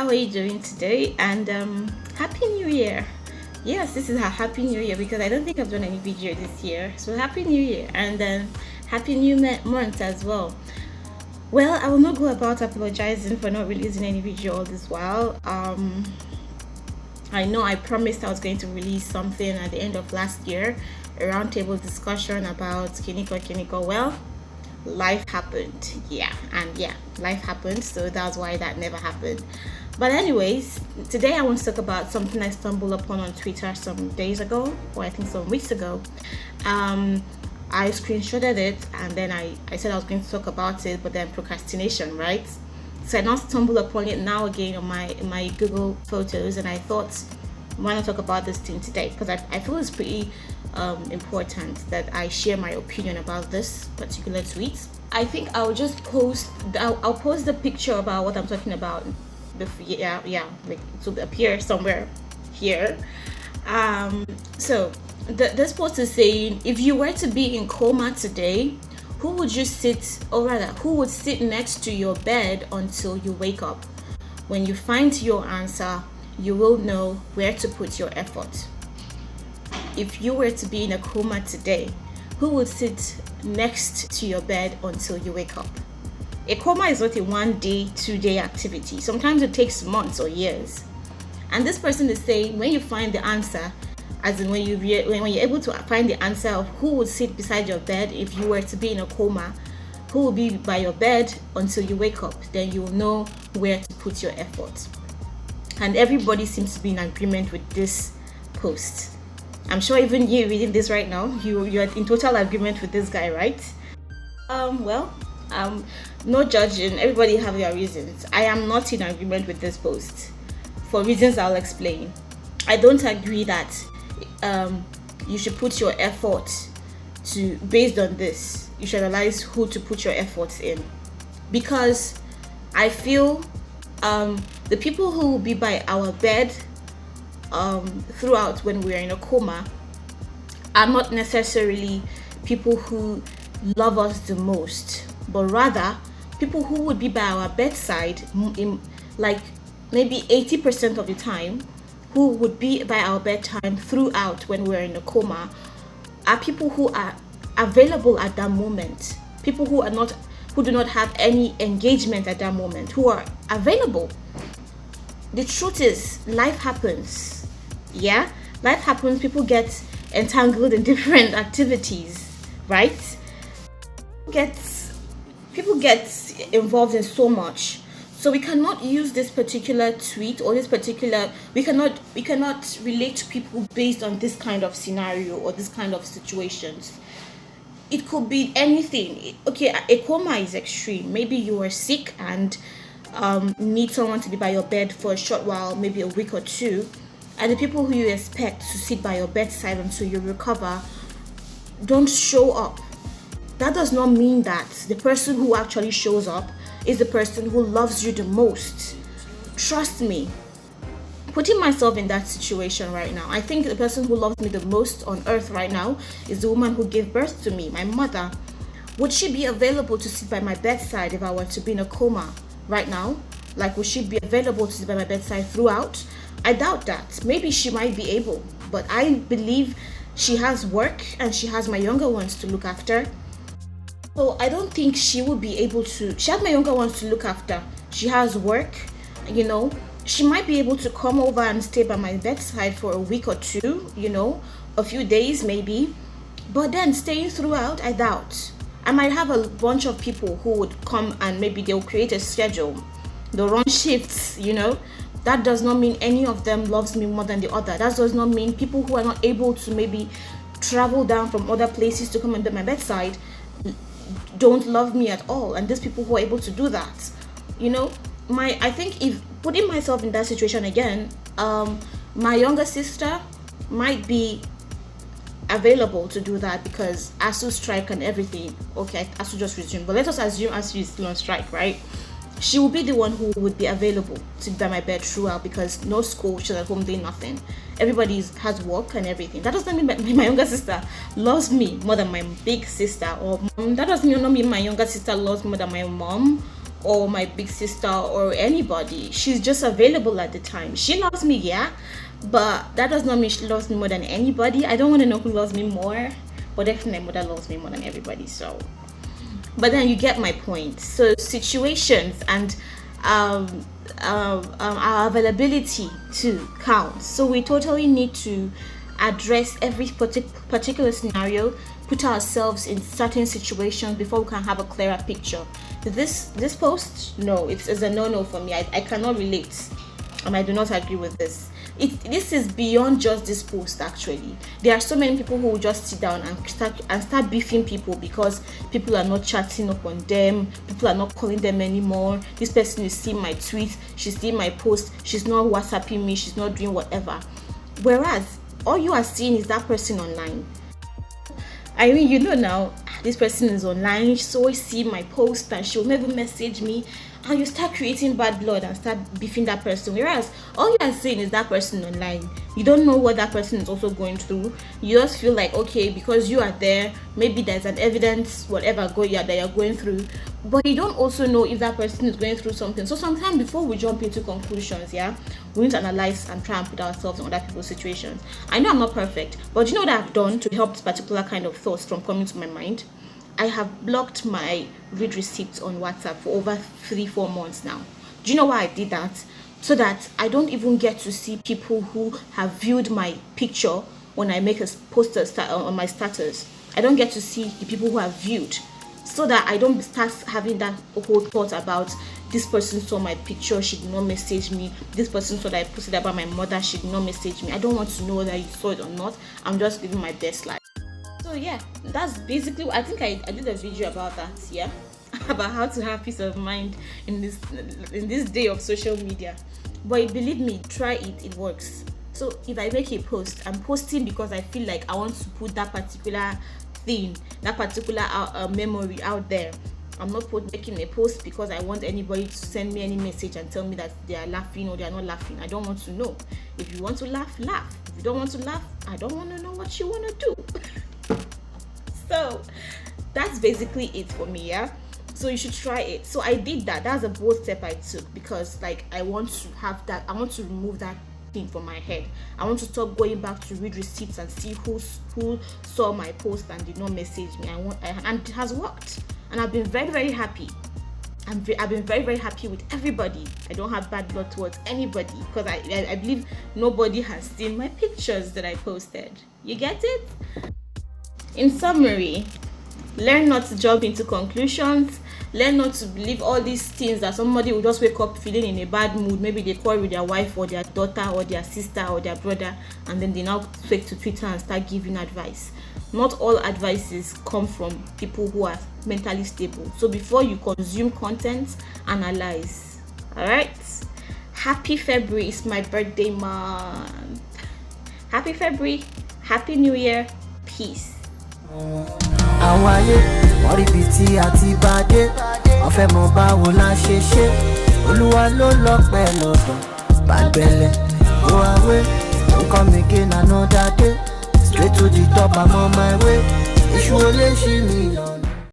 how are you doing today? And Happy New Year. Yes, this is a Happy New Year because I don't think I've done any video this year. So Happy New Year and Happy New Month as well. Well, I will not go about apologizing for not releasing any video all this while. I know I promised I was going to release something at the end of last year, a roundtable discussion about Kiniko. Well, life happened. Life happened, so that's why that never happened. But anyways, today I want to talk about something I stumbled upon on Twitter some days ago, or I think some weeks ago. I screenshotted it and then I said I was going to talk about it, but then procrastination, right? So I now stumbled upon it now again on my Google photos, and I thought, why not talk about this thing today? Because I feel it's pretty important that I share my opinion about this particular tweet. I think I'll just post. I'll post the picture about what I'm talking about. Like it will appear somewhere here. So this post is saying, if you were to be in coma today, who would you sit, or rather, who would sit next to your bed until you wake up? When you find your answer, you will know where to put your effort. If you were to be in a coma today, who would sit next to your bed until you wake up? A coma is not a 1 day, 2 day activity. Sometimes it takes months or years. And this person is saying, when you find the answer, as in when you're able to find the answer of who would sit beside your bed if you were to be in a coma, who will be by your bed until you wake up, then you will know where to put your effort. And everybody seems to be in agreement with this post. I'm sure even you reading this right now, you're in total agreement with this guy, right? No judging. Everybody have their reasons. I am not in agreement with this post for reasons I'll explain. I don't agree that you should put your effort to based on this. You should analyze who to put your efforts in, because I feel the people who will be by our bed throughout when we are in a coma are not necessarily people who love us the most, but rather people who would be by our bedside in like maybe 80% of the time, who would be by our bedtime throughout when we're in a coma, are people who are available at that moment, people who do not have any engagement at that moment, who are available. The truth is, life happens. Life happens. People get entangled in different activities, right? People get involved in so much. So we cannot use this particular tweet or we cannot relate to people based on this kind of scenario or this kind of situations. It could be anything. Okay, a coma is extreme. Maybe you are sick and need someone to be by your bed for a short while, maybe a week or two, and the people who you expect to sit by your bedside until you recover don't show up. That does not mean that the person who actually shows up is the person who loves you the most. Trust me, putting myself in that situation right now, I think the person who loves me the most on earth right now is the woman who gave birth to me, my mother. Would she be available to sit by my bedside if I were to be in a coma right now? Like, would she be available to sit by my bedside throughout? I doubt that. Maybe she might be able, but I believe she has work and she has my younger ones to look after. So I don't think she would be able to. She has my younger ones to look after. She has work, She might be able to come over and stay by my bedside for a week or two, a few days maybe. But then staying throughout, I doubt. I might have a bunch of people who would come and maybe they'll create a schedule. They'll run shifts, That does not mean any of them loves me more than the other. That does not mean people who are not able to maybe travel down from other places to come and be at my bedside don't love me at all, and these people who are able to do that, I think if putting myself in that situation again, my younger sister might be available to do that because ASU strike and everything. Okay, ASU just resumed, but let us assume ASU is still on strike, right? She will be the one who would be available to be by my bed throughout because no school, she's at home doing nothing. Everybody has work and everything. That doesn't mean my younger sister loves me more than my big sister, or that doesn't mean my younger sister loves me more than my mom or my big sister or anybody. She's just available at the time. She loves me, yeah, but that does not mean she loves me more than anybody. I don't want to know who loves me more, but definitely my mother loves me more than everybody. So, but then you get my point. So situations and our availability to count. So we totally need to address every particular scenario, put ourselves in certain situations before we can have a clearer picture. This post, no, it's a no for me. I cannot relate, and I do not agree with this. This is beyond just this post. Actually, there are so many people who will just sit down and start beefing people because people are not chatting up on them, people are not calling them anymore. This person is seeing my tweet, she's seeing my post, she's not WhatsApping me, she's not doing whatever. Whereas all you are seeing is that person online. I mean, you know now, this person is online, she's always see my post and she'll never message me, and you start creating bad blood and start beefing that person. Whereas all you are seeing is that person online. You don't know what that person is also going through. You just feel like, okay, because you are there, maybe there's an evidence, whatever that you're going through. But you don't also know if that person is going through something. So sometimes before we jump into conclusions, yeah, we need to analyze and try and put ourselves in other people's situations. I know I'm not perfect, but you know what I've done to help this particular kind of thoughts from coming to my mind? I have blocked my read receipts on WhatsApp for over 3-4 months now. Do you know why I did that? So that I don't even get to see people who have viewed my picture when I make a post on my status. I don't get to see the people who have viewed, so that I don't start having that whole thought about this person saw my picture, she did not message me. This person saw that I posted about my mother, she did not message me. I don't want to know whether you saw it or not. I'm just living my best life. So yeah, that's basically, I think I did a video about that, yeah, about how to have peace of mind in this day of social media. But believe me, try it, it works. So if I make a post, I'm posting because I feel like I want to put that particular thing, that particular memory out there. I'm not making a post because I want anybody to send me any message and tell me that they are laughing or they are not laughing. I don't want to know. If you want to laugh, laugh. If you don't want to laugh, I don't want to know what you want to do. So that's basically it for me, yeah. So you should try it. So I did that. That's a bold step I took because like I want to have that. I want to remove that thing from my head. I want to stop going back to read receipts and see who saw my post and did not message me. And it has worked, and I've been very, very happy. I've been very, very happy with everybody. I don't have bad blood towards anybody because I believe nobody has seen my pictures that I posted. You get it? In summary, learn not to jump into conclusions. Learn not to believe all these things that somebody will just wake up feeling in a bad mood. Maybe they quarrel with their wife or their daughter or their sister or their brother, and then they now take to Twitter and start giving advice. Not all advices come from people who are mentally stable. So before you consume content, analyze. Alright? Happy February. It's my birthday month. Happy February. Happy New Year. Peace. Àwọn ayé wọ́n rí ibi tí a ti bá dé, wọ́n fẹ́ mọ báwo la ṣe ṣe. Olúwa ló lọ́pẹ́ lọ́dọ̀ bàgbẹ́lẹ̀ go away, don't come again another day. Straight to the top, I'm on my way. Èṣù olè ṣì mí lọ.